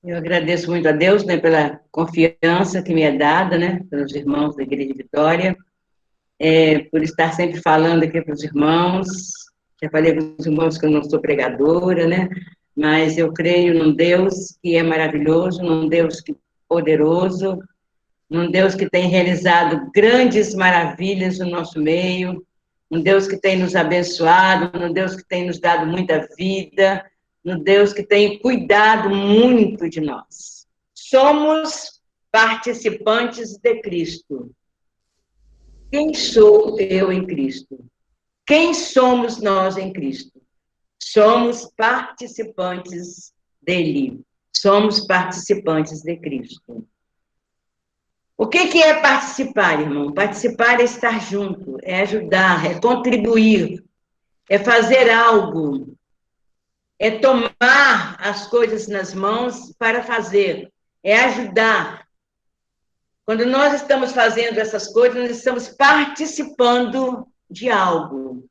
Eu agradeço muito a Deus, né, pela confiança que me é dada, né, pelos irmãos da Igreja de Vitória, por estar sempre falando aqui para os irmãos. Já falei para os irmãos que eu não sou pregadora, né, mas eu creio num Deus que é maravilhoso, num Deus que é poderoso, num Deus que tem realizado grandes maravilhas no nosso meio, um Deus que tem nos abençoado, um Deus que tem nos dado muita vida, um Deus que tem cuidado muito de nós. Somos participantes de Cristo. Quem sou eu em Cristo? Quem somos nós em Cristo? Somos participantes dele. Somos participantes de Cristo. O que é participar, irmão? Participar é estar junto, é ajudar, é contribuir, é fazer algo, é tomar as coisas nas mãos para fazer, é ajudar. Quando nós estamos fazendo essas coisas, nós estamos participando de algo.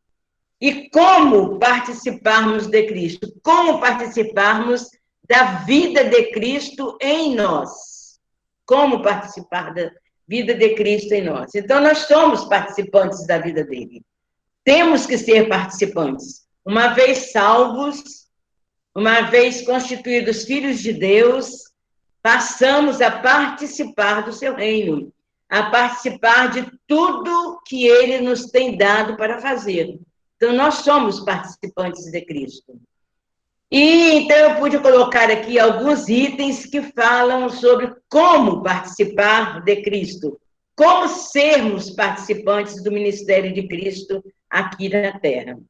E como participarmos de Cristo? Como participarmos da vida de Cristo em nós? Como participar da vida de Cristo em nós? Então, nós somos participantes da vida dele. Temos que ser participantes. Uma vez salvos, uma vez constituídos filhos de Deus, passamos a participar do seu reino, a participar de tudo que ele nos tem dado para fazer. Então, nós somos participantes de Cristo. E então eu pude colocar aqui alguns itens que falam sobre como participar de Cristo, como sermos participantes do ministério de Cristo aqui na Terra. O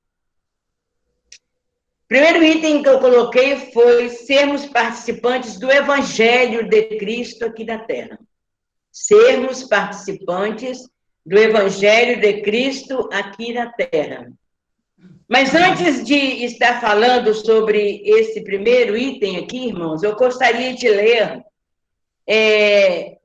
primeiro item que eu coloquei foi sermos participantes do Evangelho de Cristo aqui na Terra. Sermos participantes do Evangelho de Cristo aqui na Terra. Mas antes de estar falando sobre esse primeiro item aqui, irmãos, eu gostaria de ler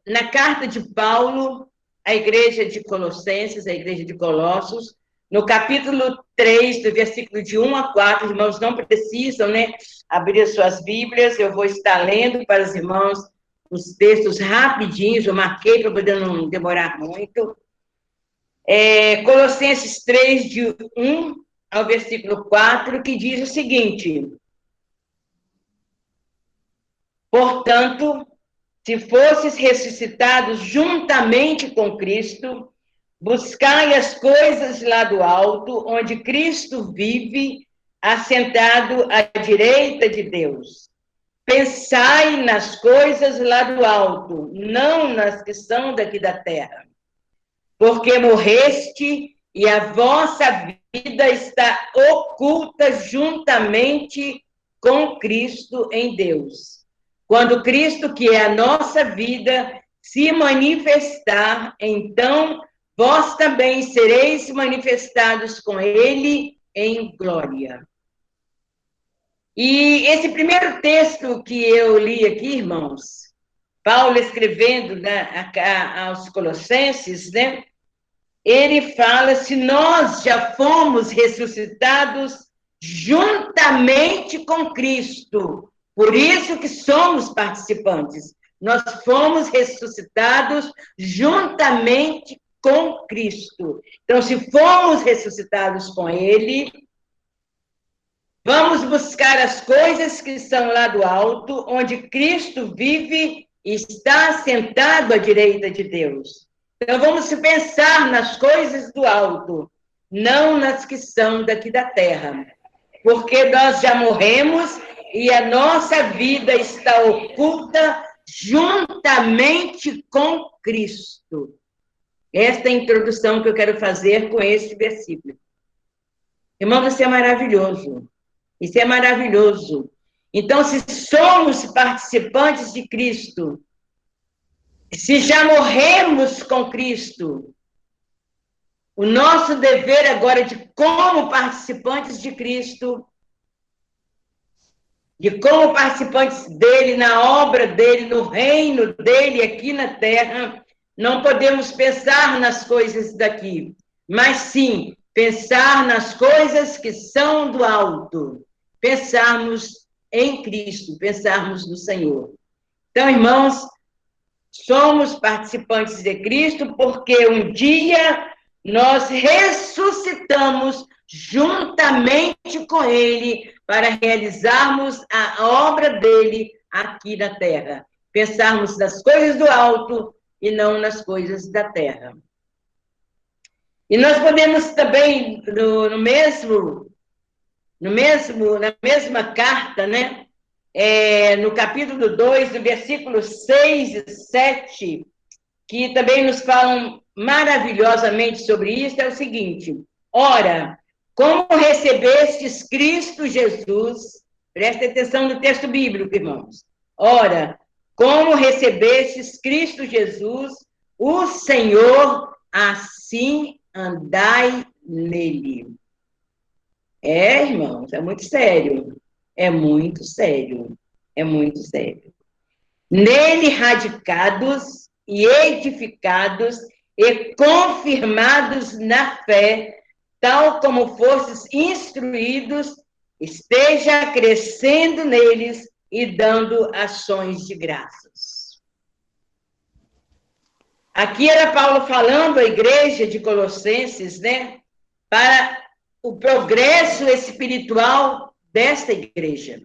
na carta de Paulo à igreja de Colossenses, à igreja de Colossos, no capítulo 3, do versículo de 1 a 4, irmãos não precisam, né, abrir as suas Bíblias, eu vou estar lendo para os irmãos os textos rapidinhos, eu marquei para poder não demorar muito. Colossenses 3, de 1 ao versículo 4, que diz o seguinte: portanto, se fosses ressuscitados juntamente com Cristo, buscai as coisas lá do alto, onde Cristo vive, assentado à direita de Deus. Pensai nas coisas lá do alto, não nas que são daqui da terra. Porque morreste e a vossa vida está oculta juntamente com Cristo em Deus. Quando Cristo, que é a nossa vida, se manifestar, então vós também sereis manifestados com ele em glória. E esse primeiro texto que eu li aqui, irmãos, Paulo escrevendo, né, aos Colossenses, né, ele fala se nós já fomos ressuscitados juntamente com Cristo. Por isso que somos participantes. Nós fomos ressuscitados juntamente com Cristo. Então, se fomos ressuscitados com ele, vamos buscar as coisas que são lá do alto, onde Cristo vive e está sentado à direita de Deus. Então, vamos pensar nas coisas do alto, não nas que são daqui da terra. Porque nós já morremos e a nossa vida está oculta juntamente com Cristo. Esta é a introdução que eu quero fazer com este versículo. Irmão, isso é maravilhoso. Isso é maravilhoso. Então, se somos participantes de Cristo, se já morremos com Cristo, o nosso dever agora de como participantes de Cristo, de como participantes dele, na obra dele, no reino dele aqui na terra, não podemos pensar nas coisas daqui, mas sim pensar nas coisas que são do alto, pensarmos em Cristo, pensarmos no Senhor. Então, irmãos, somos participantes de Cristo porque um dia nós ressuscitamos juntamente com Ele para realizarmos a obra dele aqui na terra. Pensarmos nas coisas do alto e não nas coisas da terra. E nós podemos também, na mesma carta, né? No capítulo 2, no versículo 6 e 7, que também nos falam maravilhosamente sobre isso, é o seguinte: ora, como recebestes Cristo Jesus, preste atenção no texto bíblico, irmãos. Ora, como recebestes Cristo Jesus, o Senhor, assim andai nele. Irmãos, é muito sério. É muito sério. É muito sério. Nele radicados e edificados e confirmados na fé, tal como fostes instruídos, esteja crescendo neles e dando ações de graças. Aqui era Paulo falando à igreja de Colossenses, né, para o progresso espiritual desta igreja.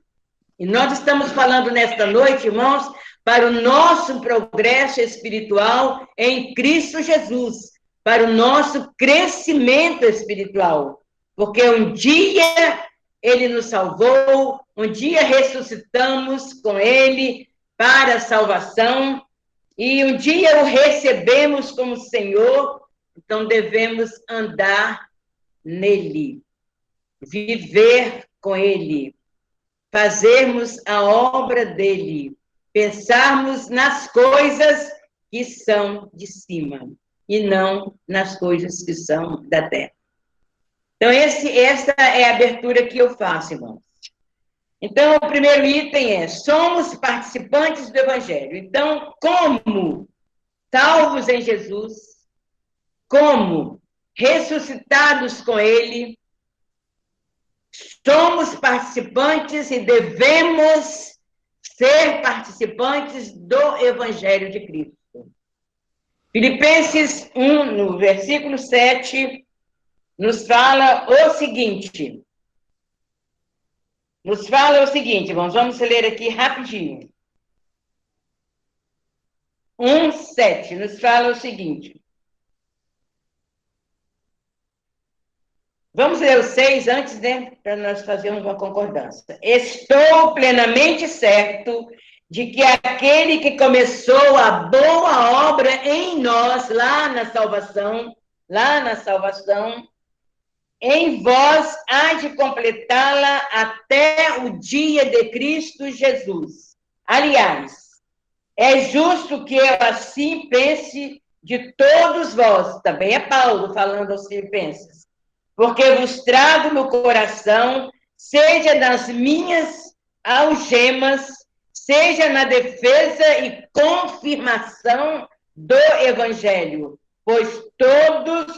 E nós estamos falando nesta noite, irmãos, para o nosso progresso espiritual em Cristo Jesus, para o nosso crescimento espiritual. Porque um dia ele nos salvou, um dia ressuscitamos com ele para a salvação, e um dia o recebemos como Senhor, então devemos andar nele, viver com ele, fazermos a obra dele, pensarmos nas coisas que são de cima e não nas coisas que são da terra. Então, essa é a abertura que eu faço, irmãos. Então, o primeiro item é: somos participantes do Evangelho. Então, como salvos em Jesus, como ressuscitados com ele, somos participantes e devemos ser participantes do Evangelho de Cristo. Filipenses 1, no versículo 7, nos fala o seguinte. Vamos ler aqui rapidinho. 1:7 nos fala o seguinte. Vamos ler o 6 antes, né? Para nós fazermos uma concordância. Estou plenamente certo de que aquele que começou a boa obra em nós, lá na salvação, em vós há de completá-la até o dia de Cristo Jesus. Aliás, é justo que eu assim pense de todos vós, também é Paulo falando aos filipenses, porque vos trago no coração, seja nas minhas algemas, seja na defesa e confirmação do Evangelho, pois todos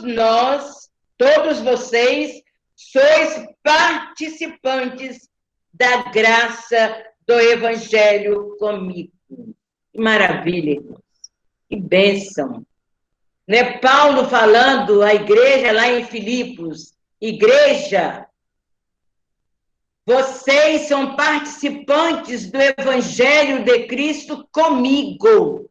vocês, sois participantes da graça do Evangelho comigo. Que maravilha, irmãos. Que bênção. Não é Paulo falando à igreja lá em Filipos: igreja, vocês são participantes do Evangelho de Cristo comigo.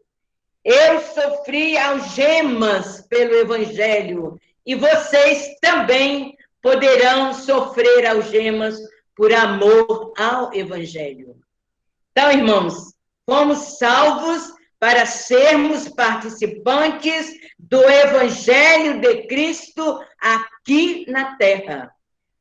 Eu sofri algemas pelo Evangelho e vocês também poderão sofrer algemas por amor ao Evangelho. Então, irmãos, fomos salvos para sermos participantes do Evangelho de Cristo aqui na terra.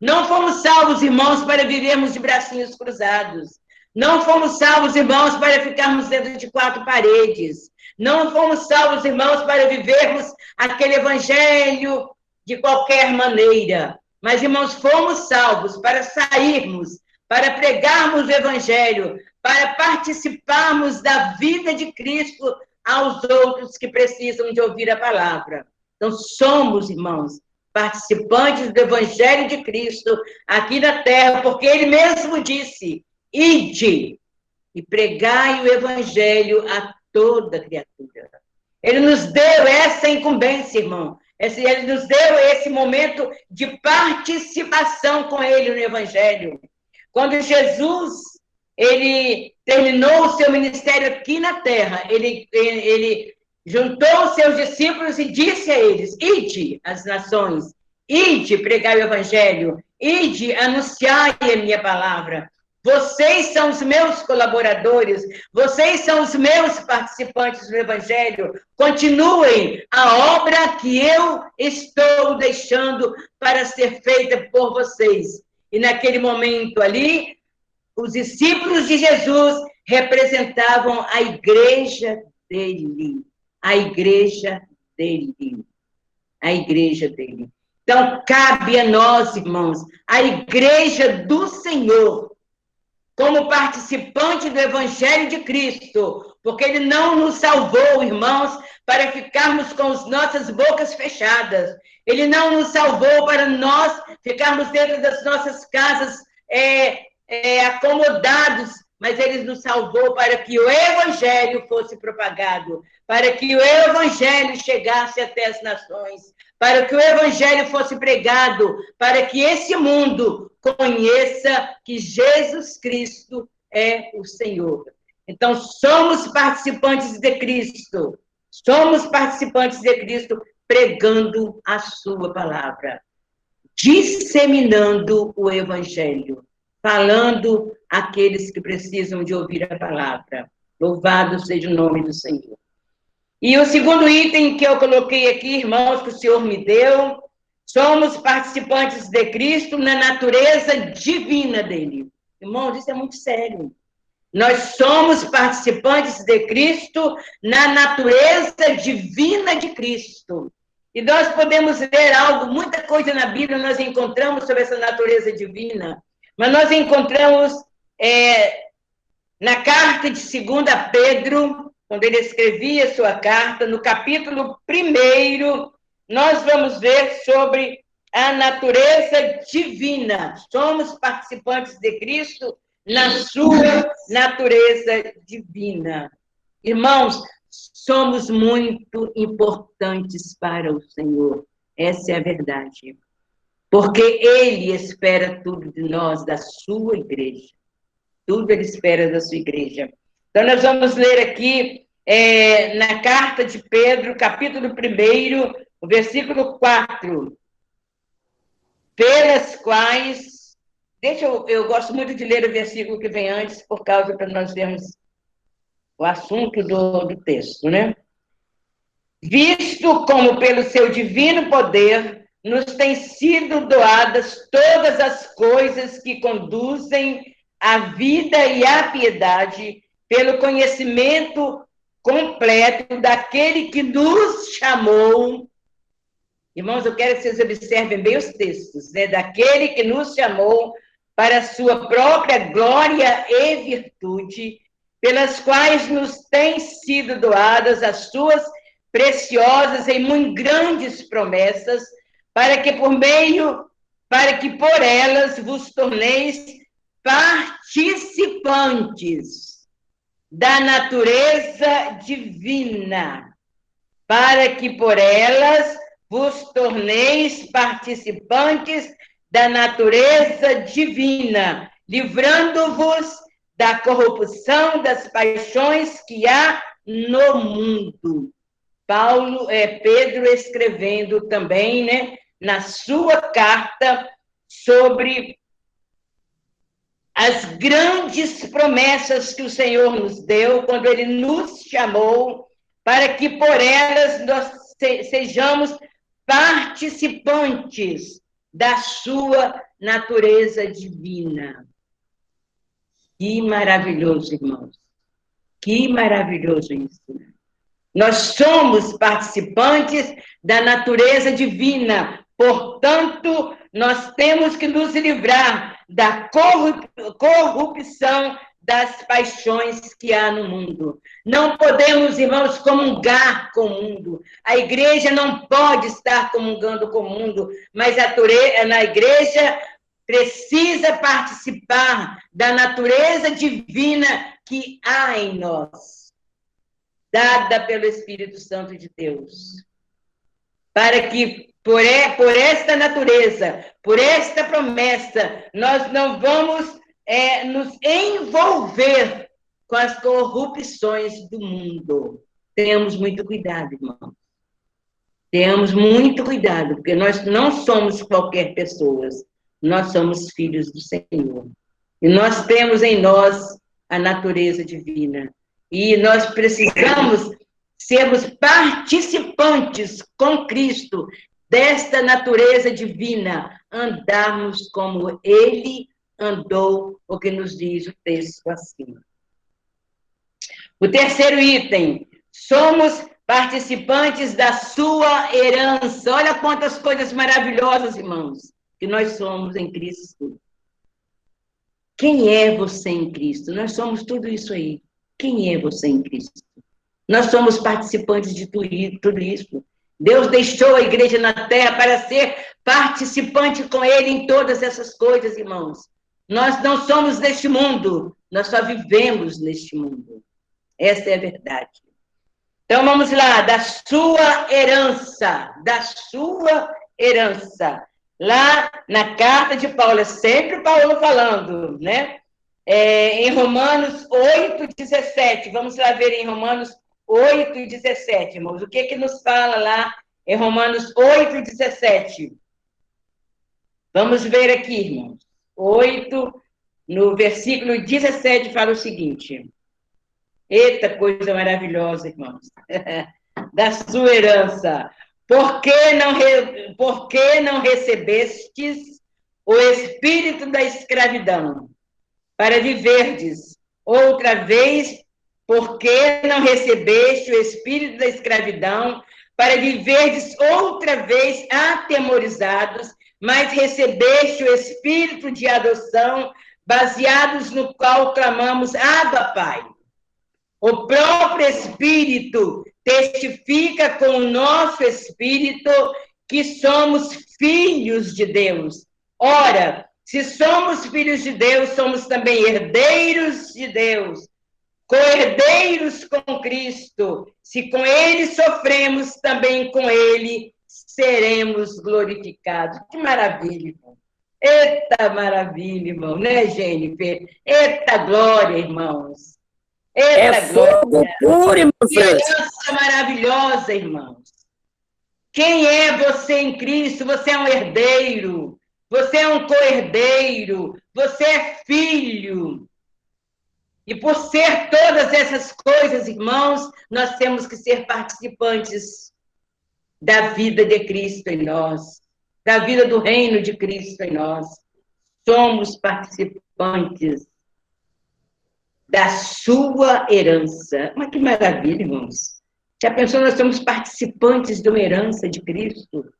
Não fomos salvos, irmãos, para vivermos de bracinhos cruzados. Não fomos salvos, irmãos, para ficarmos dentro de quatro paredes. Não fomos salvos, irmãos, para vivermos aquele evangelho de qualquer maneira. Mas, irmãos, fomos salvos para sairmos, para pregarmos o evangelho, para participarmos da vida de Cristo aos outros que precisam de ouvir a palavra. Então, somos, irmãos, participantes do evangelho de Cristo aqui na terra, porque ele mesmo disse: ide, e pregai o evangelho a toda criatura. Ele nos deu essa incumbência, irmão. Ele nos deu esse momento de participação com ele no evangelho. Quando Jesus, ele terminou o seu ministério aqui na terra, ele juntou os seus discípulos e disse a eles: ide às nações, ide pregar o evangelho, ide anunciar a minha palavra. Vocês são os meus colaboradores, vocês são os meus participantes do evangelho. Continuem a obra que eu estou deixando para ser feita por vocês. E naquele momento ali, os discípulos de Jesus representavam a igreja dele. A igreja dele. A igreja dele. Então, cabe a nós, irmãos, a igreja do Senhor, como participante do Evangelho de Cristo, porque Ele não nos salvou, irmãos, para ficarmos com as nossas bocas fechadas. Ele não nos salvou para nós ficarmos dentro das nossas casas acomodados, mas Ele nos salvou para que o Evangelho fosse propagado, para que o Evangelho chegasse até as nações, para que o Evangelho fosse pregado, para que esse mundo conheça que Jesus Cristo é o Senhor. Então, somos participantes de Cristo. Somos participantes de Cristo pregando a sua palavra, disseminando o Evangelho, falando àqueles que precisam de ouvir a palavra. Louvado seja o nome do Senhor. E o segundo item que eu coloquei aqui, irmãos, que o Senhor me deu, somos participantes de Cristo na natureza divina dele. Irmãos, isso é muito sério. Nós somos participantes de Cristo na natureza divina de Cristo. E nós podemos ler muita coisa na Bíblia nós encontramos sobre essa natureza divina. Mas nós encontramos na carta de 2 Pedro, quando ele escrevia sua carta, no capítulo 1, nós vamos ver sobre a natureza divina. Somos participantes de Cristo na sua natureza divina. Irmãos, somos muito importantes para o Senhor. Essa é a verdade. Porque Ele espera tudo de nós, da sua igreja. Tudo Ele espera da sua igreja. Então, nós vamos ler aqui na carta de Pedro, capítulo 1, o versículo 4. Pelas quais... eu gosto muito de ler o versículo que vem antes, por causa para nós vermos o assunto do texto, né? Visto como pelo seu divino poder nos têm sido doadas todas as coisas que conduzem à vida e à piedade, pelo conhecimento completo daquele que nos chamou. Irmãos, eu quero que vocês observem bem os textos, né? Daquele que nos chamou para a sua própria glória e virtude, pelas quais nos têm sido doadas as suas preciosas e muito grandes promessas, para que por elas vos torneis participantes da natureza divina, para que por elas vos torneis participantes da natureza divina, livrando-vos da corrupção das paixões que há no mundo. Pedro escrevendo também, né, na sua carta sobre as grandes promessas que o Senhor nos deu quando Ele nos chamou, para que por elas nós sejamos participantes da sua natureza divina. Que maravilhoso, irmãos. Que maravilhoso isso. Nós somos participantes da natureza divina, portanto, nós temos que nos livrar da corrupção das paixões que há no mundo. Não podemos, irmãos, comungar com o mundo. A igreja não pode estar comungando com o mundo, mas na igreja precisa participar da natureza divina que há em nós, dada pelo Espírito Santo de Deus. Para que, por esta natureza, por esta promessa, nós não vamos nos envolver com as corrupções do mundo. Tenhamos muito cuidado, irmão. Tenhamos muito cuidado, porque nós não somos qualquer pessoa. Nós somos filhos do Senhor. E nós temos em nós a natureza divina. E nós precisamos sermos participantes com Cristo desta natureza divina, andarmos como Ele andou, o que nos diz o texto acima. O terceiro item, somos participantes da sua herança. Olha quantas coisas maravilhosas, irmãos, que nós somos em Cristo. Quem é você em Cristo? Nós somos tudo isso aí. Quem é você em Cristo? Nós somos participantes de tudo isso. Deus deixou a igreja na terra para ser participante com Ele em todas essas coisas, irmãos. Nós não somos deste mundo, nós só vivemos neste mundo. Essa é a verdade. Então, vamos lá, da sua herança, Lá na carta de Paulo, é sempre Paulo falando, né? Em Romanos 8:17, vamos lá ver em Romanos 8:17, irmãos, o que nos fala lá em Romanos 8:17? Vamos ver aqui, irmãos. 8, no versículo 17, fala o seguinte. Eita, coisa maravilhosa, irmãos. Da sua herança. Por que não recebestes o espírito da escravidão para viverdes outra vez? Por que não recebeste o espírito da escravidão para viverdes outra vez atemorizados, mas recebeste o espírito de adoção, baseados no qual clamamos, Abba, Pai. O próprio Espírito testifica com o nosso Espírito que somos filhos de Deus. Ora, se somos filhos de Deus, somos também herdeiros de Deus, co-herdeiros com Cristo. Se com Ele sofremos, também com Ele seremos glorificados. Que maravilha, irmão. Eita maravilha, irmão, né, Jennifer? Eita glória, irmãos. Eita fogo puro, irmão França. Que herança maravilhosa, irmãos. Quem é você em Cristo? Você é um herdeiro, você é um co-herdeiro, você é filho. E por ser todas essas coisas, irmãos, nós temos que ser participantes da vida de Cristo em nós, da vida do reino de Cristo em nós. Somos participantes da sua herança. Mas que maravilha, irmãos. Já pensou, nós somos participantes de uma herança de Cristo?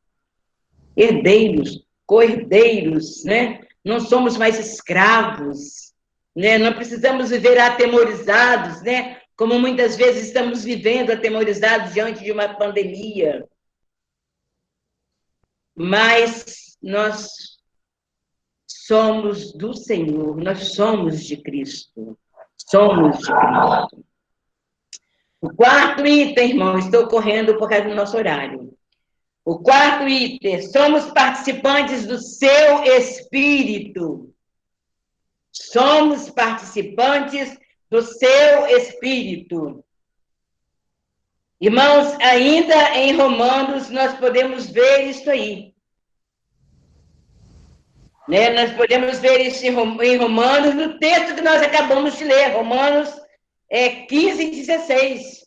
Herdeiros, co-herdeiros, né? Não somos mais escravos, né? Não precisamos viver atemorizados, né? Como muitas vezes estamos vivendo atemorizados diante de uma pandemia. Mas nós somos do Senhor, nós somos de Cristo. Somos de Cristo. O quarto item, irmão, estou correndo por causa do nosso horário. O quarto item, somos participantes do seu Espírito. Somos participantes do seu Espírito. Irmãos, ainda em Romanos, nós podemos ver isso aí. Né? Nós podemos ver isso em Romanos, no texto que nós acabamos de ler, Romanos 15:16.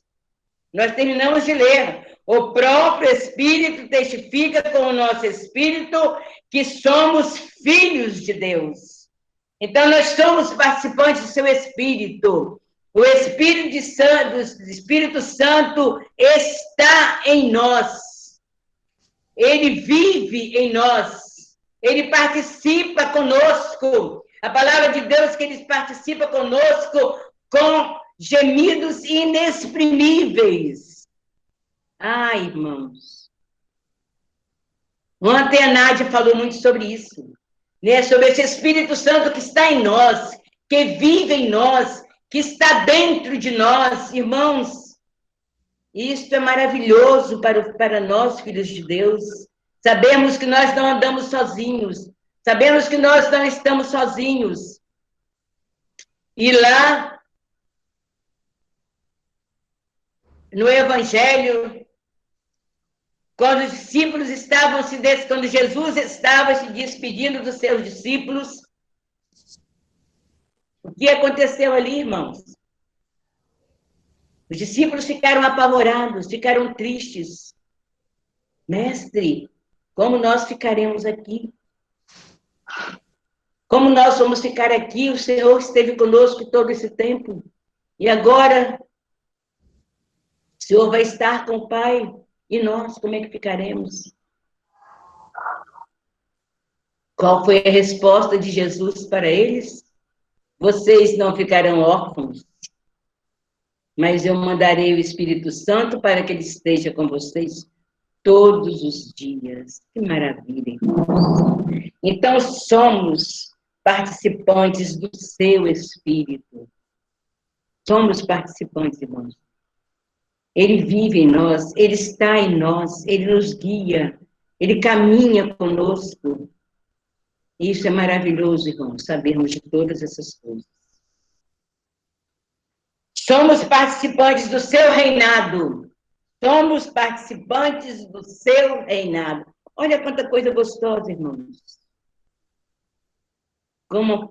Nós terminamos de ler. O próprio Espírito testifica com o nosso Espírito que somos filhos de Deus. Então, nós somos participantes do seu Espírito. O Espírito Santo está em nós. Ele vive em nós. Ele participa conosco. A palavra de Deus que ele participa conosco com gemidos inexprimíveis. Ai, irmãos. Ontem a Nádia falou muito sobre isso. né? Sobre esse Espírito Santo que está em nós, que vive em nós, que está dentro de nós, irmãos. Isto é maravilhoso para nós, filhos de Deus. Sabemos que nós não andamos sozinhos. Sabemos que nós não estamos sozinhos. E lá, no Evangelho, quando os discípulos quando Jesus estava se despedindo dos seus discípulos, o que aconteceu ali, irmãos? Os discípulos ficaram apavorados, ficaram tristes. Mestre, como nós ficaremos aqui? Como nós vamos ficar aqui? O Senhor esteve conosco todo esse tempo. E agora, o Senhor vai estar com o Pai. E nós, como é que ficaremos? Qual foi a resposta de Jesus para eles? Vocês não ficarão órfãos, mas eu mandarei o Espírito Santo para que ele esteja com vocês todos os dias. Que maravilha, irmãos. Então, somos participantes do seu Espírito. Somos participantes, irmãos. Ele vive em nós, ele está em nós, ele nos guia, ele caminha conosco. Isso é maravilhoso, irmãos, sabermos de todas essas coisas. Somos participantes do seu reinado. Somos participantes do seu reinado. Olha quanta coisa gostosa, irmãos.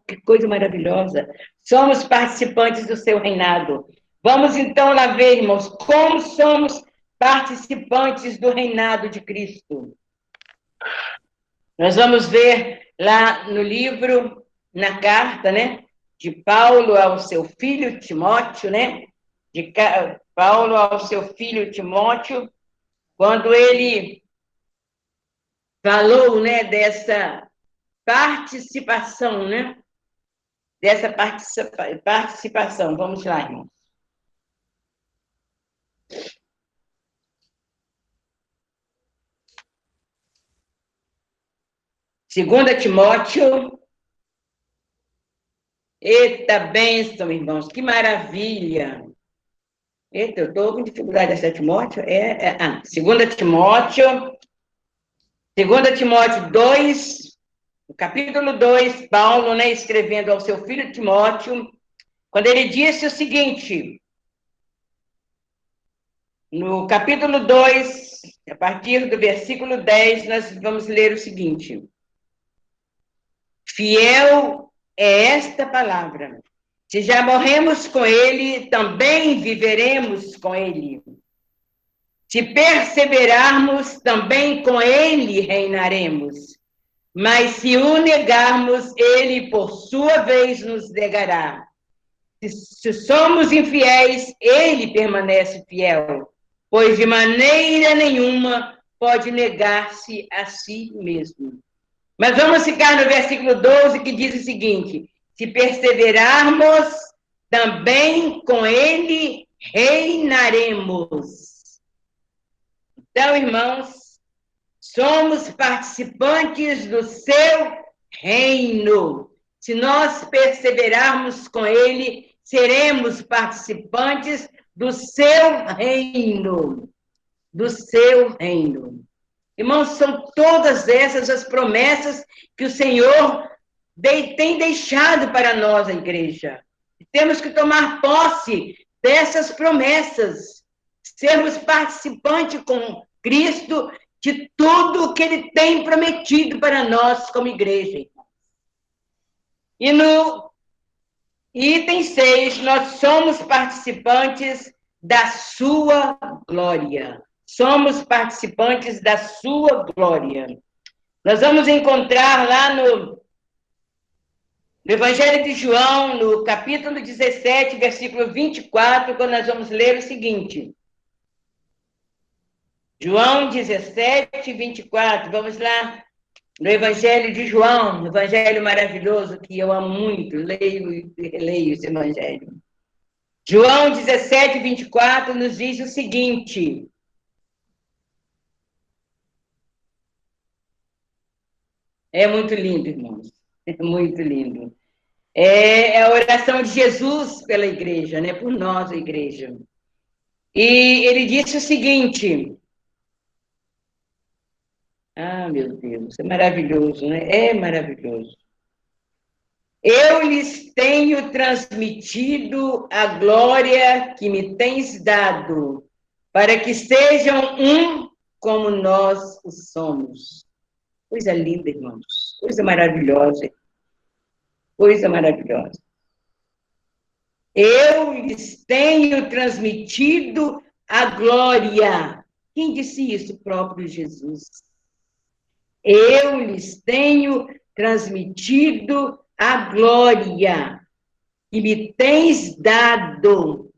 Que coisa maravilhosa. Somos participantes do seu reinado. Vamos então lá ver, irmãos, como somos participantes do reinado de Cristo. Nós vamos ver lá no livro, na carta, né, de Paulo ao seu filho Timóteo, né, de Paulo ao seu filho Timóteo, quando ele falou, né, dessa participação, né, dessa participação. Vamos lá, irmãos. Segunda Timóteo. Eita, bênção, irmãos, que maravilha. Eita, eu estou com dificuldade dessa Timóteo. Segunda Timóteo 2, no capítulo 2, Paulo, né, escrevendo ao seu filho Timóteo, quando ele disse o seguinte, no capítulo 2, a partir do versículo 10, nós vamos ler o seguinte: fiel é esta palavra. Se já morremos com ele, também viveremos com ele. Se perseverarmos, também com ele reinaremos. Mas se o negarmos, ele, por sua vez, nos negará. Se somos infiéis, ele permanece fiel, pois de maneira nenhuma pode negar-se a si mesmo. Mas vamos ficar no versículo 12, que diz o seguinte: se perseverarmos, também com ele reinaremos. Então, irmãos, somos participantes do seu reino. Se nós perseverarmos com ele, seremos participantes do seu reino. Do seu reino. Irmãos, são todas essas as promessas que o Senhor tem deixado para nós, a igreja. Temos que tomar posse dessas promessas, sermos participantes com Cristo de tudo o que ele tem prometido para nós como igreja. E no item 6, nós somos participantes da sua glória. Somos participantes da sua glória. Nós vamos encontrar lá no Evangelho de João, no capítulo 17, versículo 24, quando nós vamos ler o seguinte. João 17, 24, vamos lá. No Evangelho de João, um evangelho maravilhoso que eu amo muito, leio e releio esse evangelho. João 17, 24 nos diz o seguinte: é muito lindo, irmãos. É muito lindo. É a oração de Jesus pela igreja, né? Por nós, a igreja. E ele disse o seguinte... Ah, meu Deus, é maravilhoso, né? É maravilhoso. Eu lhes tenho transmitido a glória que me tens dado, para que sejam um como nós o somos. Coisa linda, irmãos. Coisa maravilhosa. Coisa maravilhosa. Eu lhes tenho transmitido a glória. Quem disse isso? O próprio Jesus. Eu lhes tenho transmitido a glória que me tens dado.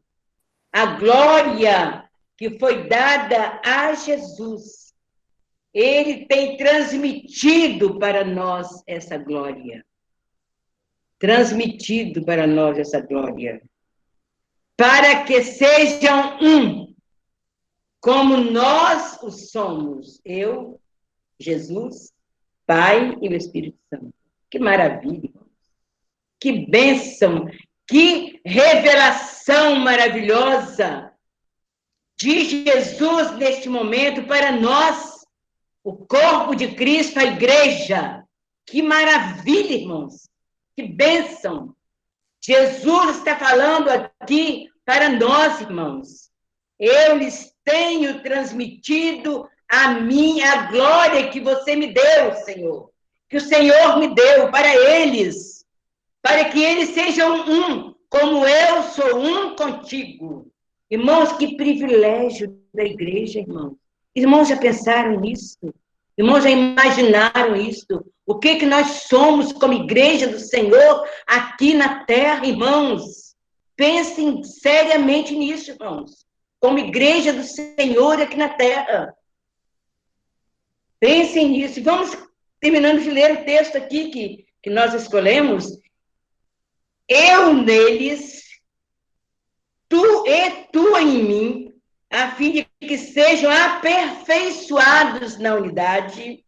A glória que foi dada a Jesus. Ele tem transmitido para nós essa glória. Transmitido para nós essa glória. Para que sejam um, como nós o somos. Eu, Jesus, Pai e o Espírito Santo. Que maravilha! Que bênção! Que revelação maravilhosa de Jesus neste momento para nós, o corpo de Cristo, a igreja. Que maravilha, irmãos! Que bênção! Jesus está falando aqui para nós, irmãos. Eu lhes tenho transmitido a glória que você me deu, Senhor. Que o Senhor me deu para eles. Para que eles sejam um, como eu sou um contigo. Irmãos, que privilégio da igreja, irmãos. Irmãos, já pensaram nisso? Irmãos, já imaginaram isso? O que nós somos como igreja do Senhor aqui na terra, irmãos? Pensem seriamente nisso, irmãos. Como igreja do Senhor aqui na terra. Pensem nisso. Vamos terminando de ler o texto aqui que nós escolhemos. Eu neles, tu em mim, a fim de que sejam aperfeiçoados na unidade,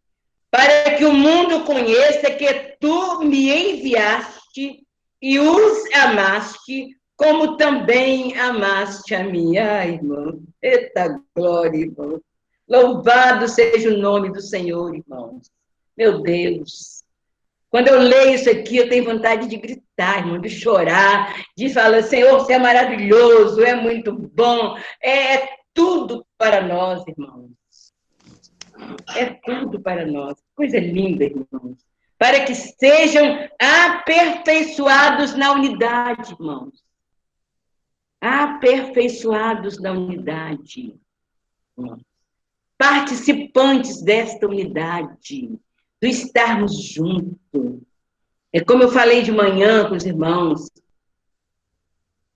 para que o mundo conheça que tu me enviaste e os amaste, como também amaste a mim. Ai, irmão, eita glória, irmão. Louvado seja o nome do Senhor, irmãos. Meu Deus. Quando eu leio isso aqui, eu tenho vontade de gritar, irmão, de chorar, de falar, Senhor, você é maravilhoso, é muito bom, é tudo para nós, irmãos. É tudo para nós. Coisa linda, irmãos. Para que sejam aperfeiçoados na unidade, irmãos. Aperfeiçoados na unidade. Irmãos. Participantes desta unidade, do estarmos juntos. É como eu falei de manhã com os irmãos,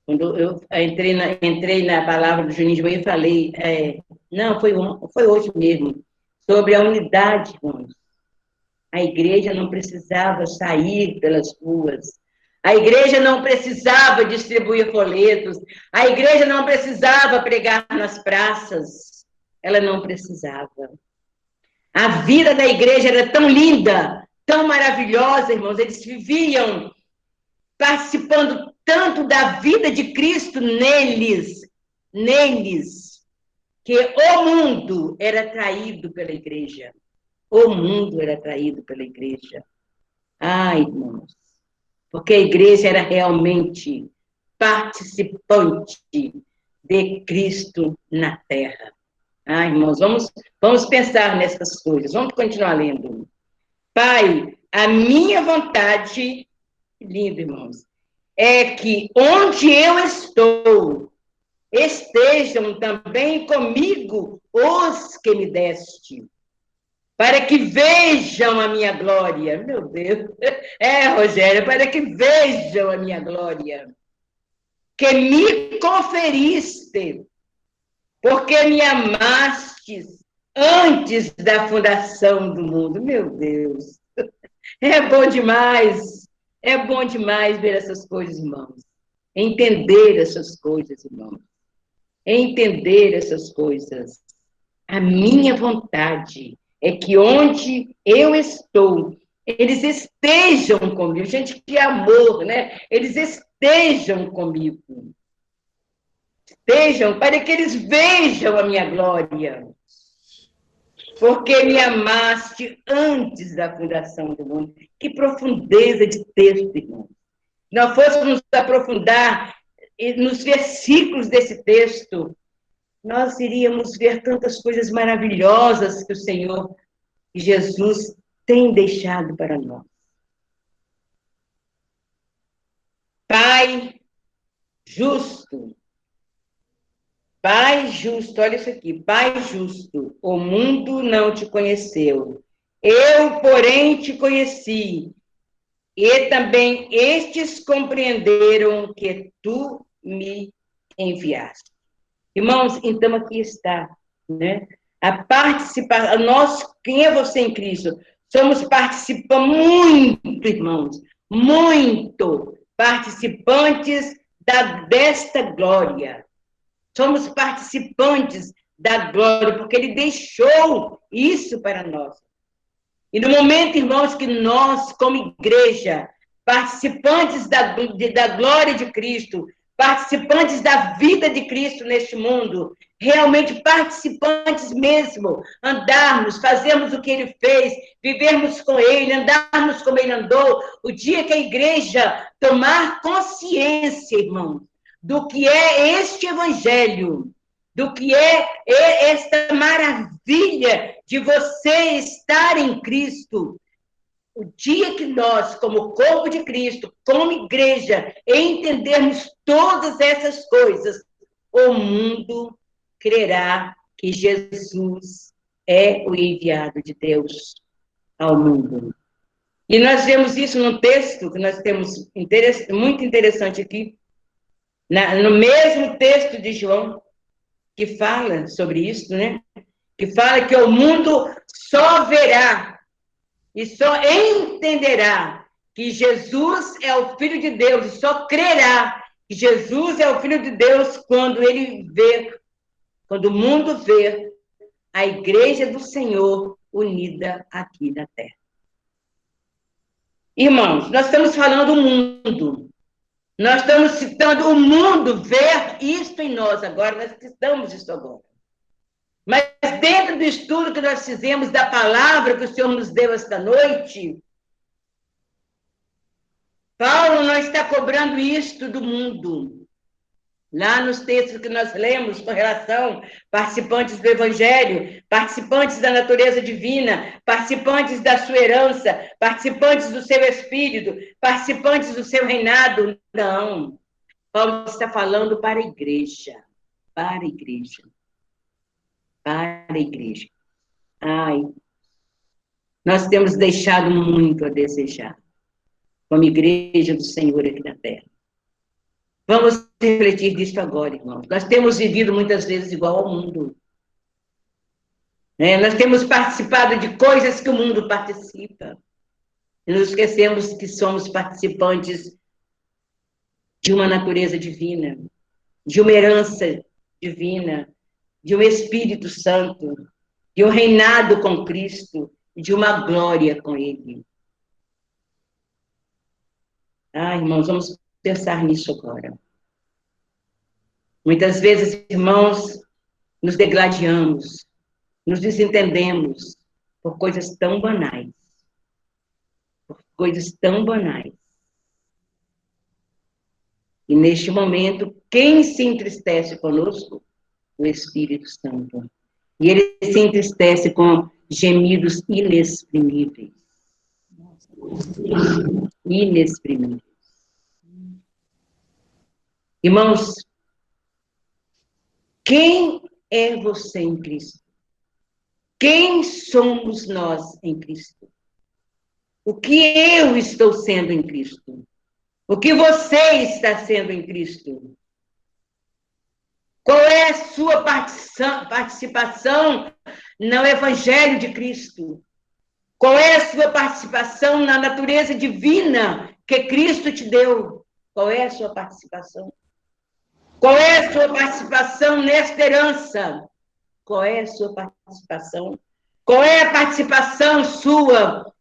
quando eu entrei na palavra do Juninho de manhã, eu falei, não, foi hoje mesmo, sobre a unidade, irmãos. A igreja não precisava sair pelas ruas, a igreja não precisava distribuir folhetos, a igreja não precisava pregar nas praças, ela não precisava. A vida da igreja era tão linda, tão maravilhosa, irmãos, eles viviam participando tanto da vida de Cristo neles, que o mundo era atraído pela igreja. O mundo era atraído pela igreja. Ai, irmãos, porque a igreja era realmente participante de Cristo na terra. Ah, irmãos, vamos pensar nessas coisas. Vamos continuar lendo. Pai, a minha vontade, lindo, irmãos, é que onde eu estou, estejam também comigo os que me deste, para que vejam a minha glória. Meu Deus. Rogério, para que vejam a minha glória, que me conferiste, porque me amastes antes da fundação do mundo. Meu Deus. É bom demais ver essas coisas, irmãos. Entender essas coisas, irmãos. Entender essas coisas. A minha vontade é que onde eu estou, eles estejam comigo. Gente, que amor, né? Eles estejam comigo. Estejam, para que eles vejam a minha glória. Porque me amaste antes da fundação do mundo. Que profundeza de texto, irmão. Nós fôssemos nos aprofundar nos versículos desse texto, nós iríamos ver tantas coisas maravilhosas que o Senhor Jesus tem deixado para nós. Pai justo. Pai justo, olha isso aqui. Pai justo, o mundo não te conheceu. Eu, porém, te conheci. E também estes compreenderam que tu me enviaste. Irmãos, então aqui está, né? A participação, nós, quem é você em Cristo? Somos participantes, muito, irmãos, muito participantes desta glória. Somos participantes da glória, porque Ele deixou isso para nós. E no momento, irmãos, que nós, como igreja, participantes da glória de Cristo, participantes da vida de Cristo neste mundo, realmente participantes mesmo, andarmos, fazermos o que Ele fez, vivermos com Ele, andarmos como Ele andou, o dia que a igreja tomar consciência, irmão, do que é este evangelho, do que é esta maravilha de você estar em Cristo. O dia que nós, como corpo de Cristo, como igreja, entendermos todas essas coisas, o mundo crerá que Jesus é o enviado de Deus ao mundo. E nós vemos isso num texto que nós temos muito interessante aqui, no mesmo texto de João, que fala sobre isso, né? Que fala que o mundo só verá e só entenderá que Jesus é o Filho de Deus, e só crerá que Jesus é o Filho de Deus quando ele vê, quando o mundo vê a igreja do Senhor unida aqui na terra. Irmãos, nós estamos falando do mundo. Nós estamos citando o mundo ver isto em nós agora, nós citamos isso agora. Mas dentro do estudo que nós fizemos da palavra que o Senhor nos deu esta noite, Paulo não está cobrando isto do mundo. Lá nos textos que nós lemos com relação participantes do Evangelho, participantes da natureza divina, participantes da sua herança, participantes do seu espírito, participantes do seu reinado. Não. Paulo está falando para a igreja. Para a igreja. Para a igreja. Ai, nós temos deixado muito a desejar, como igreja do Senhor aqui na terra. Vamos refletir disso agora, irmãos. Nós temos vivido muitas vezes igual ao mundo. Nós temos participado de coisas que o mundo participa. E nos esquecemos que somos participantes de uma natureza divina, de uma herança divina, de um Espírito Santo, de um reinado com Cristo, de uma glória com Ele. Irmãos, vamos pensar nisso agora. Muitas vezes, irmãos, nos degladiamos, nos desentendemos por coisas tão banais. Por coisas tão banais. E neste momento, quem se entristece conosco? O Espírito Santo. E ele se entristece com gemidos inexprimíveis. Inexprimíveis. Irmãos, quem é você em Cristo? Quem somos nós em Cristo? O que eu estou sendo em Cristo? O que você está sendo em Cristo? Qual é a sua participação no Evangelho de Cristo? Qual é a sua participação na natureza divina que Cristo te deu? Qual é a sua participação? Qual é a sua participação nesta herança? Qual é a sua participação? Qual é a participação sua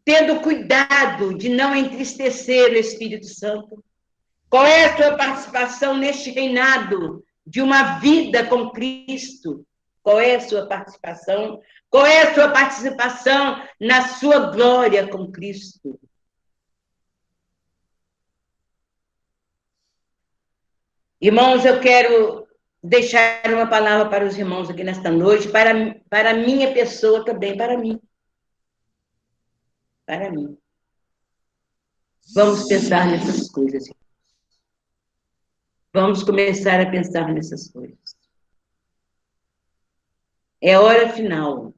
tendo cuidado de não entristecer o Espírito Santo? Qual é a sua participação neste reinado de uma vida com Cristo? Qual é a sua participação? Qual é a sua participação na sua glória com Cristo? Irmãos, eu quero deixar uma palavra para os irmãos aqui nesta noite, para a minha pessoa também, para mim. Para mim. Vamos pensar nessas coisas. Vamos começar a pensar nessas coisas. É hora final.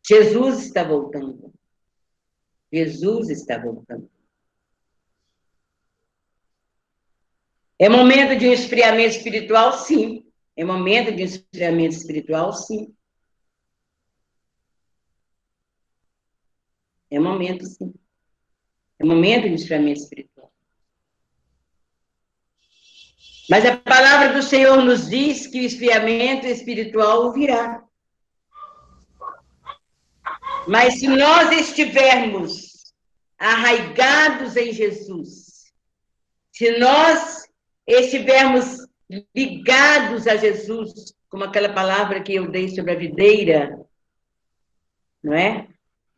Jesus está voltando. Jesus está voltando. É momento de um esfriamento espiritual? Sim. É momento de um esfriamento espiritual? Sim. É momento, sim. É momento de esfriamento espiritual. Mas a palavra do Senhor nos diz que o esfriamento espiritual virá. Mas se nós estivermos arraigados em Jesus, se nós estivermos ligados a Jesus, como aquela palavra que eu dei sobre a videira, não é?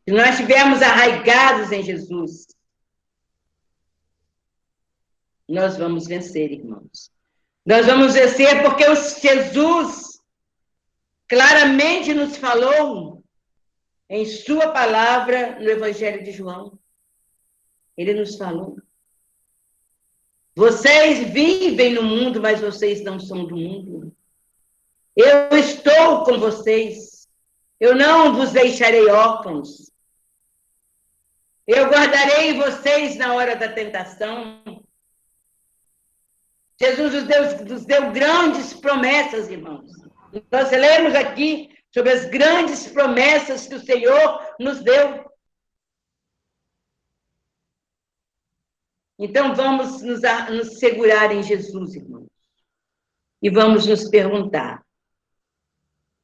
Se nós estivermos arraigados em Jesus, nós vamos vencer, irmãos. Nós vamos vencer porque Jesus claramente nos falou em sua palavra no Evangelho de João. Ele nos falou. Vocês vivem no mundo, mas vocês não são do mundo. Eu estou com vocês. Eu não vos deixarei órfãos. Eu guardarei vocês na hora da tentação. Jesus nos deu grandes promessas, irmãos. Nós lemos aqui sobre as grandes promessas que o Senhor nos deu. Então, vamos nos segurar em Jesus, irmãos. E vamos nos perguntar: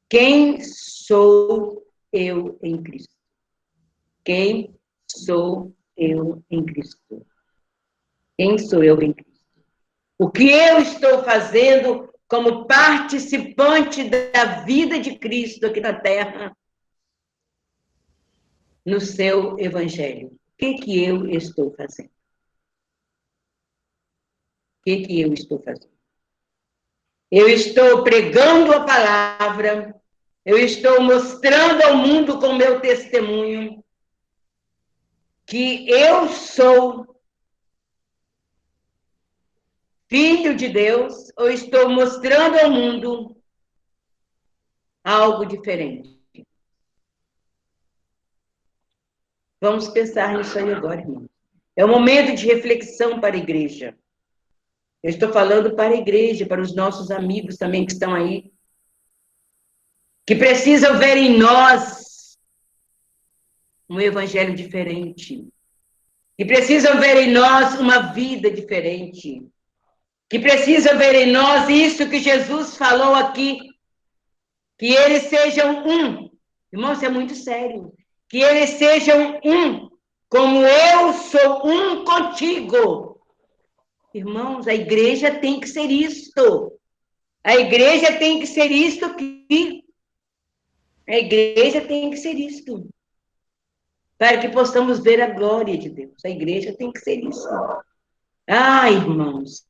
quem sou eu em Cristo? Quem sou eu em Cristo? Quem sou eu em Cristo? O que eu estou fazendo como participante da vida de Cristo aqui na Terra, no seu Evangelho? O que eu estou fazendo? O que eu estou fazendo? Eu estou pregando a palavra, eu estou mostrando ao mundo com meu testemunho que eu sou filho de Deus, ou estou mostrando ao mundo algo diferente? Vamos pensar nisso aí agora, irmão. É um momento de reflexão para a igreja. Eu estou falando para a igreja, para os nossos amigos também que estão aí, que precisam ver em nós um evangelho diferente, que precisam ver em nós uma vida diferente, que precisam ver em nós isso que Jesus falou aqui, que eles sejam um. Irmão, isso é muito sério. Que eles sejam um, como eu sou um contigo. Irmãos, a igreja tem que ser isto. A igreja tem que ser isto aqui. A igreja tem que ser isto. Para que possamos ver a glória de Deus. A igreja tem que ser isso. Ai, irmãos.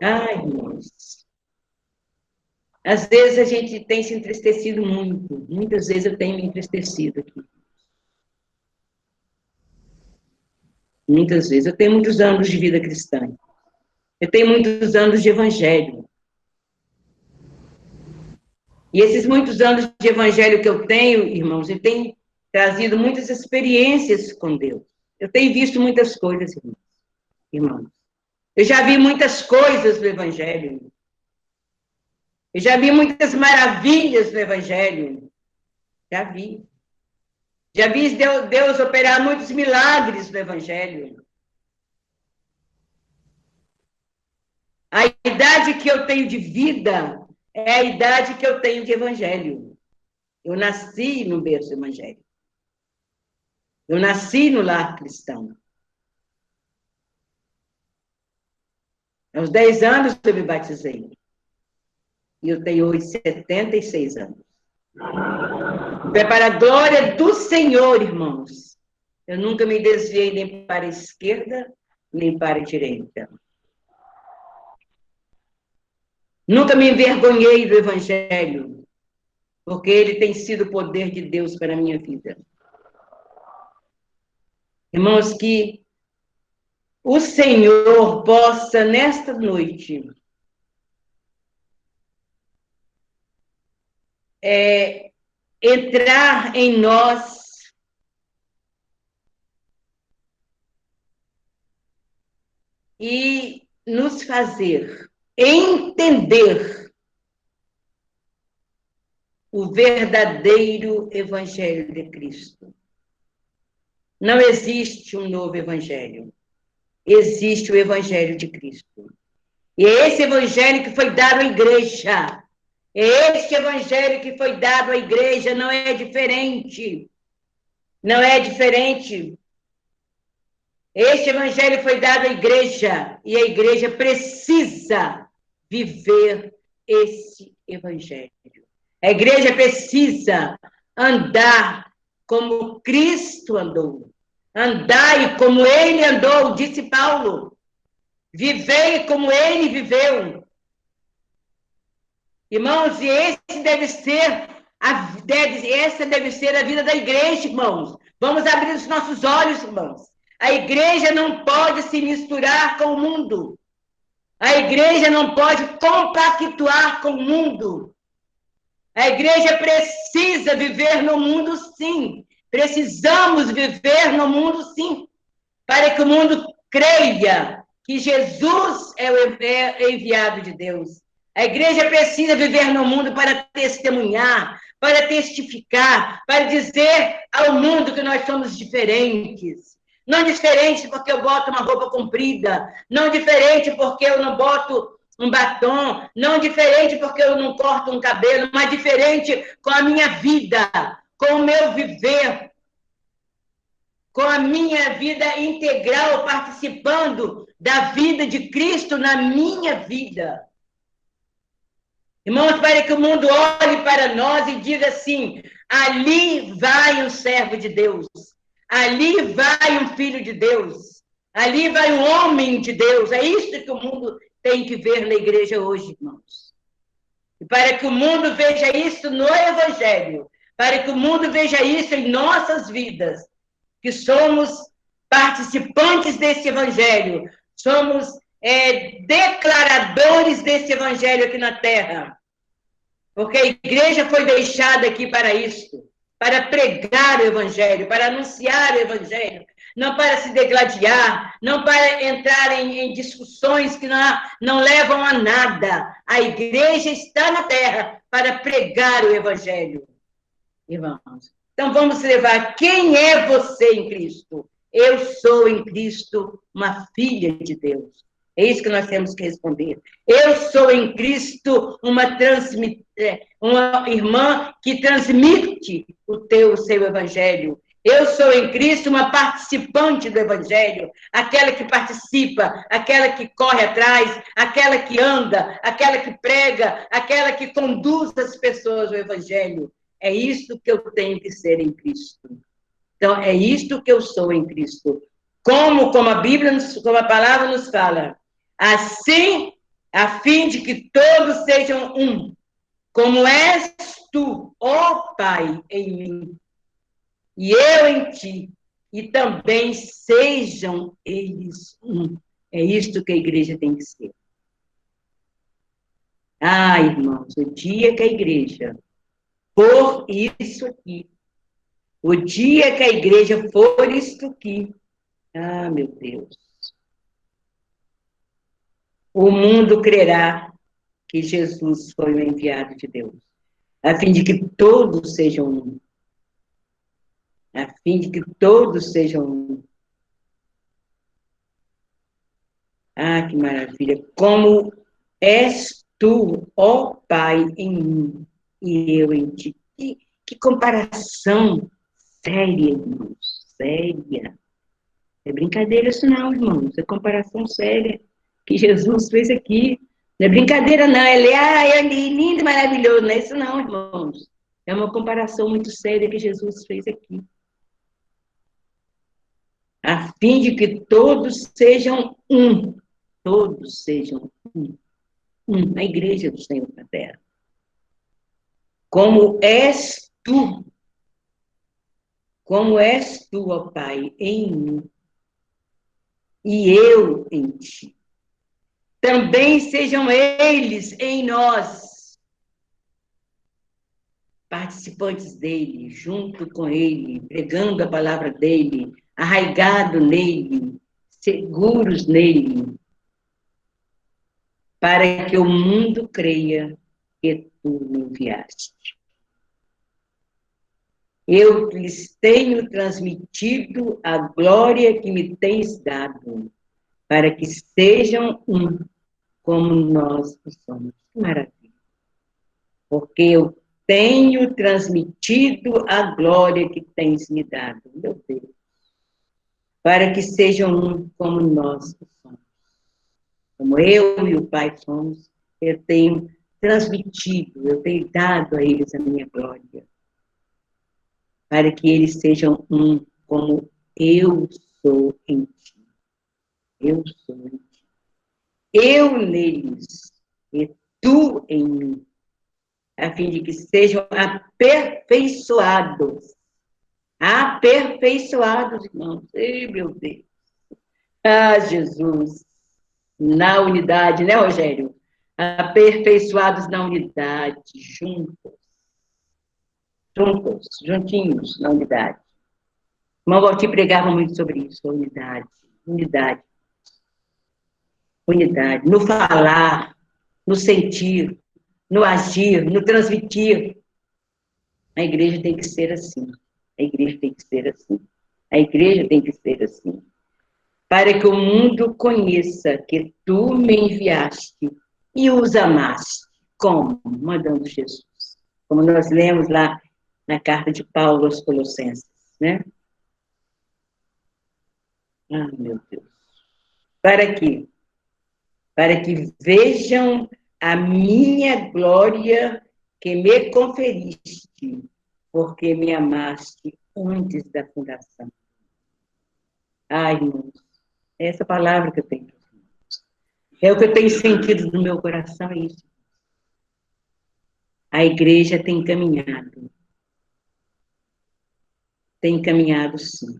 Ai, irmãos. Às vezes a gente tem se entristecido muito. Muitas vezes eu tenho me entristecido aqui. Muitas vezes. Eu tenho muitos anos de vida cristã. Eu tenho muitos anos de evangelho. E esses muitos anos de evangelho que eu tenho, irmãos, eu tenho trazido muitas experiências com Deus. Eu tenho visto muitas coisas, irmãos. Eu já vi muitas coisas no evangelho. Eu já vi muitas maravilhas no evangelho. Já vi. Já vi Deus operar muitos milagres no evangelho. A idade que eu tenho de vida é a idade que eu tenho de evangelho. Eu nasci no berço evangélico. Eu nasci no lar cristão. Aos 10 anos eu me batizei. E eu tenho hoje 76 anos. É para a glória do Senhor, irmãos. Eu nunca me desviei nem para a esquerda, nem para a direita. Nunca me envergonhei do Evangelho, porque ele tem sido o poder de Deus para a minha vida. Irmãos, que o Senhor possa, nesta noite, entrar em nós e nos fazer entender o verdadeiro Evangelho de Cristo. Não existe um novo Evangelho. Existe o Evangelho de Cristo. E é esse Evangelho que foi dado à igreja. É este Evangelho que foi dado à igreja, não é diferente. Não é diferente. Este Evangelho foi dado à igreja, e a igreja precisa viver esse Evangelho. A igreja precisa andar como Cristo andou. Andai como ele andou, disse Paulo. Vivei como ele viveu. Irmãos, e essa deve ser a vida da igreja, irmãos. Vamos abrir os nossos olhos, irmãos. A igreja não pode se misturar com o mundo. A igreja não pode compactuar com o mundo. A igreja precisa viver no mundo, sim. Precisamos viver no mundo, sim. Para que o mundo creia que Jesus é o enviado de Deus. A igreja precisa viver no mundo para testemunhar, para testificar, para dizer ao mundo que nós somos diferentes. Não diferente porque eu boto uma roupa comprida, não diferente porque eu não boto um batom, não diferente porque eu não corto um cabelo, mas diferente com a minha vida, com o meu viver, com a minha vida integral, participando da vida de Cristo na minha vida. Irmãos, para que o mundo olhe para nós e diga assim: ali vai um servo de Deus, ali vai um filho de Deus, ali vai um homem de Deus. É isso que o mundo tem que ver na igreja hoje, irmãos. E para que o mundo veja isso no Evangelho, para que o mundo veja isso em nossas vidas, que somos participantes desse Evangelho, somos declaradores desse Evangelho aqui na Terra. Porque a igreja foi deixada aqui para isso, para pregar o Evangelho, para anunciar o Evangelho, não para se degladiar, não para entrar em discussões que não levam a nada. A igreja está na Terra para pregar o Evangelho, irmãos. Então, vamos levar. Quem é você em Cristo? Eu sou em Cristo uma filha de Deus. É isso que nós temos que responder. Eu sou em Cristo uma irmã que transmite o seu evangelho. Eu sou em Cristo uma participante do evangelho, aquela que participa, aquela que corre atrás, aquela que anda, aquela que prega, aquela que conduz as pessoas ao evangelho. É isso que eu tenho que ser em Cristo. Então, é isto que eu sou em Cristo. Como a Bíblia, como a palavra nos fala. Assim, a fim de que todos sejam um, como és tu, ó Pai, em mim, e eu em ti, e também sejam eles um. É isto que a igreja tem que ser. Ah, irmãos, o dia que a igreja for isso aqui, o dia que a igreja for isto aqui, ah, meu Deus, o mundo crerá que Jesus foi o enviado de Deus, a fim de que todos sejam um. A fim de que todos sejam um. Ah, que maravilha! Como és tu, ó Pai, em mim, e eu em ti. Que comparação séria, irmãos, séria. Não é brincadeira isso não, irmãos, é comparação séria que Jesus fez aqui. Não é brincadeira não, ele é lindo, maravilhoso, não é isso não, irmãos. É uma comparação muito séria que Jesus fez aqui. A fim de que todos sejam um. Todos sejam um. A igreja do Senhor na terra. Como és tu, ó Pai, em mim, e eu em ti. Também sejam eles em nós, participantes dele, junto com ele, pregando a palavra dele, arraigado nele, seguros nele, para que o mundo creia que tu me enviaste. Eu lhes tenho transmitido a glória que me tens dado, para que sejam um, como nós somos. Que maravilha! Porque eu tenho transmitido a glória que tens me dado, meu Deus, para que sejam um, como nós somos. Como eu e o Pai somos, eu tenho transmitido, eu tenho dado a eles a minha glória, para que eles sejam um, como eu sou em ti. Eu sou em ti. Eu neles e tu em mim, a fim de que sejam aperfeiçoados. Aperfeiçoados, irmãos. Ei, meu Deus. Ah, Jesus. Na unidade, né, Rogério? Aperfeiçoados na unidade, juntos, juntinhos na unidade. O irmão Valtir pregava muito sobre isso, unidade, no falar, no sentir, no agir, no transmitir. A igreja tem que ser assim, a igreja tem que ser assim, a igreja tem que ser assim, para que o mundo conheça que tu me enviaste e os amaste. Como? Mandando Jesus. Como nós lemos lá na carta de Paulo aos Colossenses, né? Ah, meu Deus. Para quê? Para que vejam a minha glória que me conferiste, porque me amaste antes da fundação. Ai, irmãos, é essa palavra que eu tenho. É o que eu tenho sentido no meu coração, é isso. A igreja tem caminhado. Tem caminhado, sim.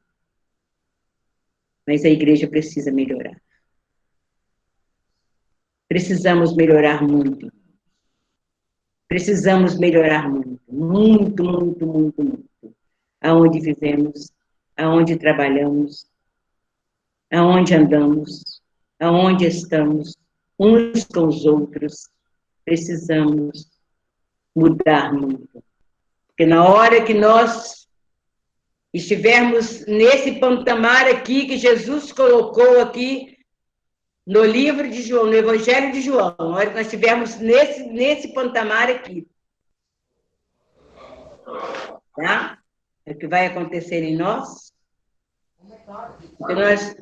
Mas a igreja precisa melhorar. Precisamos melhorar muito. Precisamos melhorar muito. Muito, muito, muito, muito. Aonde vivemos, aonde trabalhamos, aonde andamos, aonde estamos, uns com os outros. Precisamos mudar muito. Porque na hora que nós estivermos nesse patamar aqui que Jesus colocou aqui no livro de João, no Evangelho de João, na hora que nós estivermos nesse patamar aqui, tá? É o que vai acontecer em nós. Porque nós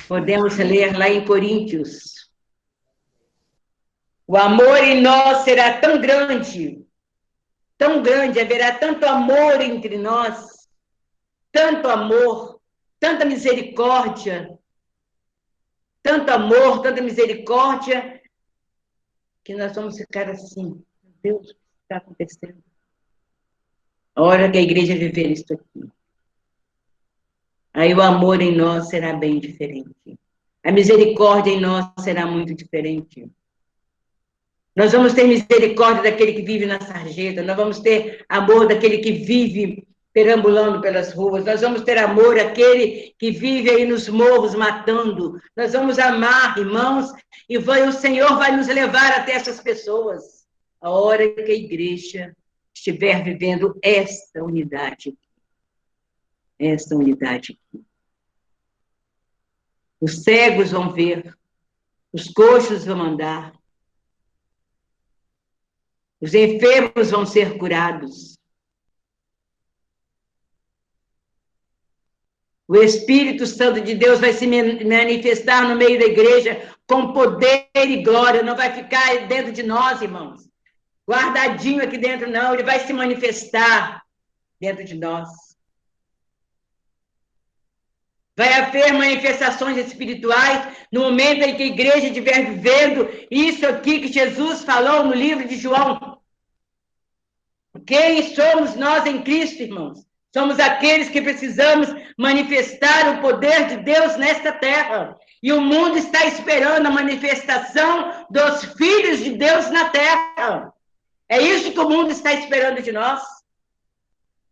podemos ler lá em Coríntios. O amor em nós será tão grande, haverá tanto amor entre nós, tanto amor, tanta misericórdia, tanto amor, tanta misericórdia, que nós vamos ficar assim, meu Deus, o que está acontecendo? A hora que a igreja viver isso aqui, aí o amor em nós será bem diferente. A misericórdia em nós será muito diferente. Nós vamos ter misericórdia daquele que vive na sarjeta, nós vamos ter amor daquele que vive perambulando pelas ruas, nós vamos ter amor daquele que vive aí nos morros matando, nós vamos amar, irmãos, e o Senhor vai nos levar até essas pessoas, a hora que a igreja estiver vivendo esta unidade aqui. Os cegos vão ver, os coxos vão andar, Os enfermos vão ser curados. O Espírito Santo de Deus vai se manifestar no meio da igreja com poder e glória. Não vai ficar dentro de nós, irmãos. Guardadinho aqui dentro, não. Ele vai se manifestar dentro de nós. Vai haver manifestações espirituais no momento em que a igreja estiver vivendo isso aqui que Jesus falou no livro de João. Quem somos nós em Cristo, irmãos? Somos aqueles que precisamos manifestar o poder de Deus nesta terra. E o mundo está esperando a manifestação dos filhos de Deus na terra. É isso que o mundo está esperando de nós.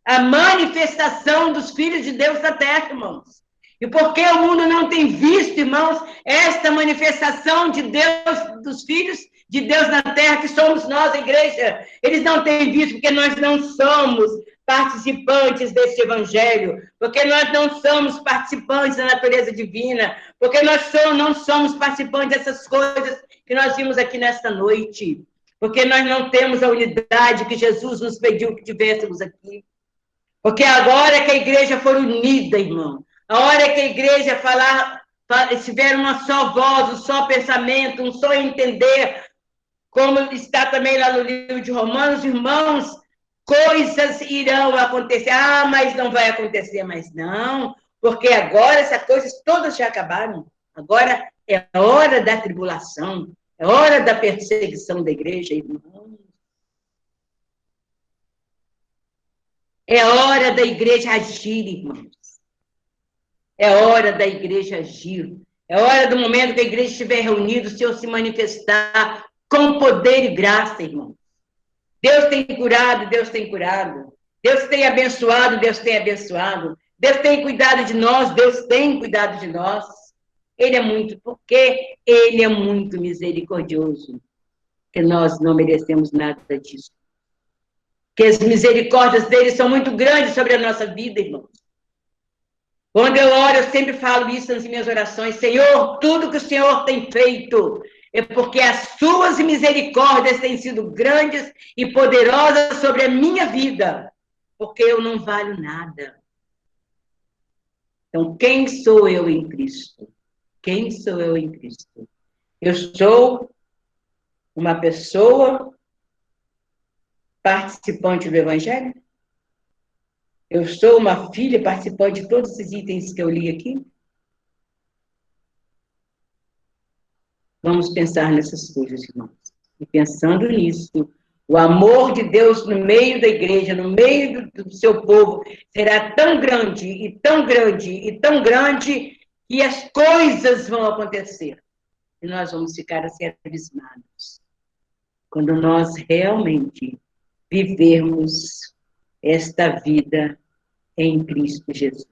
A manifestação dos filhos de Deus na terra, irmãos. E porque o mundo não tem visto, irmãos, esta manifestação de Deus, dos filhos de Deus na terra, que somos nós, a igreja, eles não têm visto porque nós não somos participantes desse evangelho, porque nós não somos participantes da natureza divina, porque nós não somos participantes dessas coisas que nós vimos aqui nesta noite, porque nós não temos a unidade que Jesus nos pediu que tivéssemos aqui. Porque agora que a igreja for unida, irmão, a hora que a igreja tiver uma só voz, um só pensamento, um só entender, como está também lá no livro de Romanos, irmãos, coisas irão acontecer. Ah, mas não vai acontecer mais não, porque agora essas coisas todas já acabaram. Agora é a hora da tribulação, é a hora da perseguição da igreja, irmãos. É hora da igreja agir, irmãos. É hora da igreja agir. É hora do momento que a igreja estiver reunida, o Senhor se manifestar com poder e graça, irmão. Deus tem curado, Deus tem curado. Deus tem abençoado, Deus tem abençoado. Deus tem cuidado de nós, Deus tem cuidado de nós. Porque Ele é muito misericordioso. Que nós não merecemos nada disso. Que as misericórdias dele são muito grandes sobre a nossa vida, irmãos. Quando eu oro, eu sempre falo isso nas minhas orações. Senhor, tudo que o Senhor tem feito é porque as suas misericórdias têm sido grandes e poderosas sobre a minha vida, porque eu não valho nada. Então, quem sou eu em Cristo? Quem sou eu em Cristo? Eu sou uma pessoa participante do Evangelho? Eu sou uma filha participante de todos esses itens que eu li aqui? Vamos pensar nessas coisas, irmãos. E pensando nisso, o amor de Deus no meio da igreja, no meio do seu povo, será tão grande, e tão grande, e tão grande, que as coisas vão acontecer. E nós vamos ficar assim abismados. Quando nós realmente vivermos esta vida em Cristo Jesus.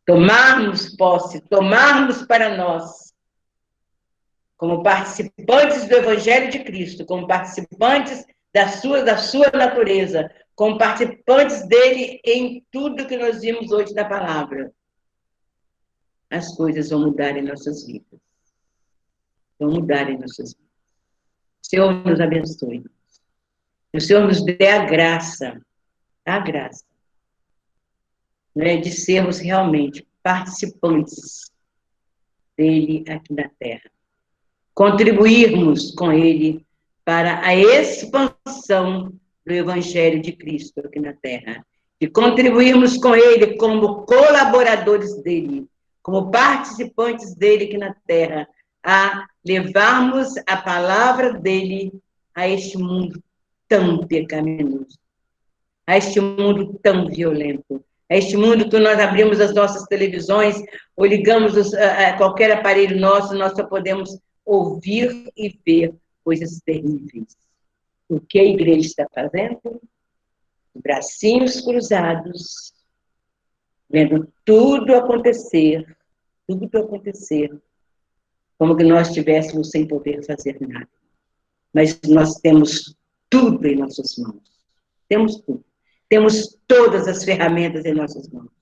Tomarmos posse, tomarmos para nós, como participantes do Evangelho de Cristo, como participantes da sua natureza, como participantes dele em tudo que nós vimos hoje na palavra, as coisas vão mudar em nossas vidas. Vão mudar em nossas vidas. O Senhor nos abençoe. O Senhor nos dê a graça, né, de sermos realmente participantes dele aqui na terra. Contribuirmos com ele para a expansão do Evangelho de Cristo aqui na terra. E contribuirmos com ele como colaboradores dele, como participantes dele aqui na terra, a levarmos a palavra dele a este mundo tão pecaminoso, a este mundo tão violento, a este mundo que nós abrimos as nossas televisões ou ligamos a qualquer aparelho nosso, nós só podemos ouvir e ver coisas terríveis. O que a igreja está fazendo? Bracinhos cruzados, vendo tudo acontecer, como que nós estivéssemos sem poder fazer nada. Mas nós temos tudo em nossas mãos. Temos tudo. Temos todas as ferramentas em nossas mãos.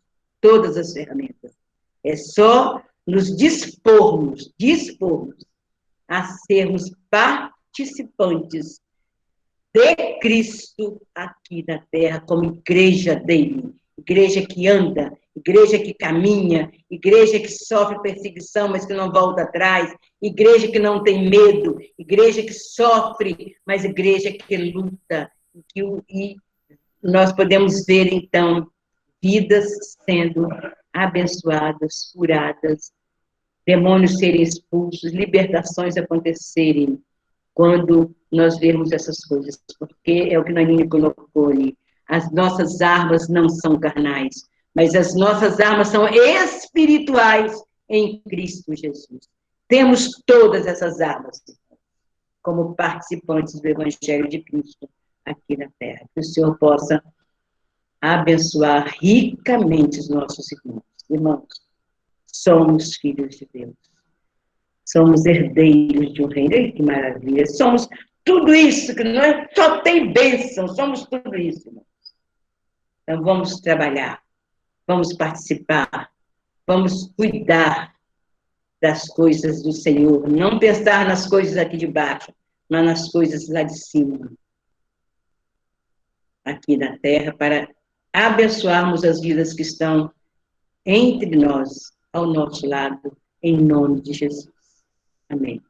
Todas as ferramentas. É só nos dispormos a sermos participantes de Cristo aqui na terra, como igreja dele. Igreja que anda, igreja que caminha, igreja que sofre perseguição, mas que não volta atrás, igreja que não tem medo, igreja que sofre, mas igreja que luta. E nós podemos ver, então, vidas sendo abençoadas, curadas, demônios serem expulsos, libertações acontecerem, quando nós vemos essas coisas, porque é o que a Nanine colocou ali. As nossas armas não são carnais, mas as nossas armas são espirituais em Cristo Jesus. Temos todas essas armas como participantes do Evangelho de Cristo aqui na Terra. Que o Senhor possa abençoar ricamente os nossos irmãos. Irmãos, somos filhos de Deus. Somos herdeiros de um reino. Que maravilha. Somos tudo isso, que não é, só tem bênção. Somos tudo isso, irmãos. Então, vamos trabalhar. Vamos participar. Vamos cuidar das coisas do Senhor. Não pensar nas coisas aqui de baixo, mas nas coisas lá de cima. Aqui na terra, para abençoarmos as vidas que estão entre nós, ao nosso lado, em nome de Jesus. Amém.